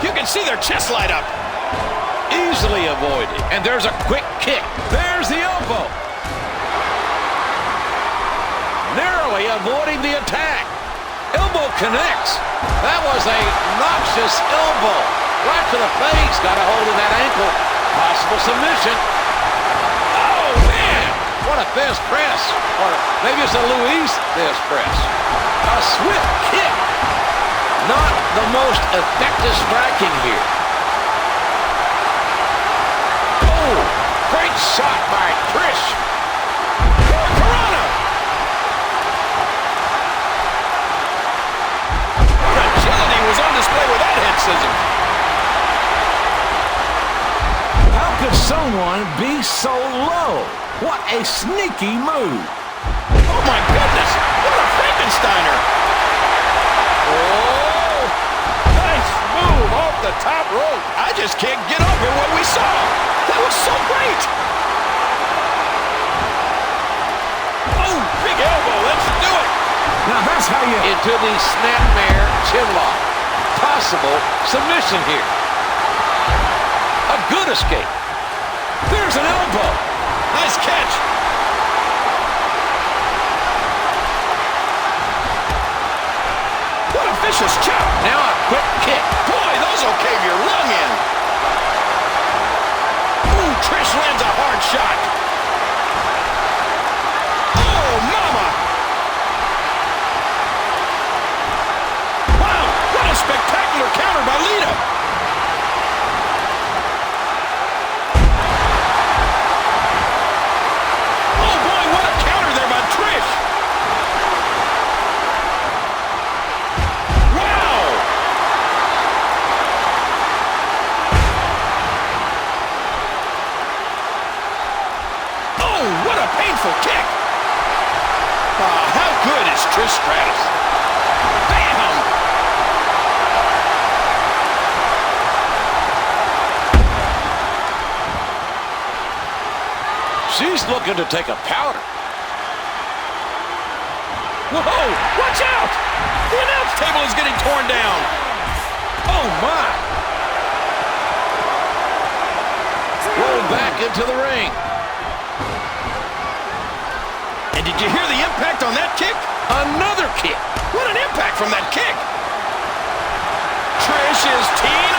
You can see their chest light up. Easily avoided. And there's a quick kick. There's the elbow. Narrowly avoiding the attack. Elbow connects. That was a noxious elbow. Right to the face. Got a hold of that ankle. Possible submission. Oh, man. What a fist press. Or maybe it's a Luis fist press. A swift kick. Not the most effective striking here. Oh, great shot by Trish. Corona. Agility was on display with that head scissor. How could someone be so low? What a sneaky move. Oh, my goodness. What a Frankensteiner. Oh, nice move off the top rope. I just can't get over what we saw. That was so great. Oh, big elbow. Let's do it. Now that's how you... Into the snapmare chinlock. Possible submission here. A good escape. There's an elbow. Nice catch. What a vicious chop. Now a quick kick. Boy, those will cave your lung in. Ooh, Trish lands a hard shot. Oh, mama. Wow, what a spectacular counter by Lita. Oh, boy, what a counter there by Trish. Wow. Oh, what a painful kick. How good is Trish Stratus? Bam! She's looking to take a powder. Whoa, watch out! The announce table is getting torn down. Oh, my. Roll back into the ring. And did you hear the impact on that kick? Another kick. What an impact from that kick. Trish is teeing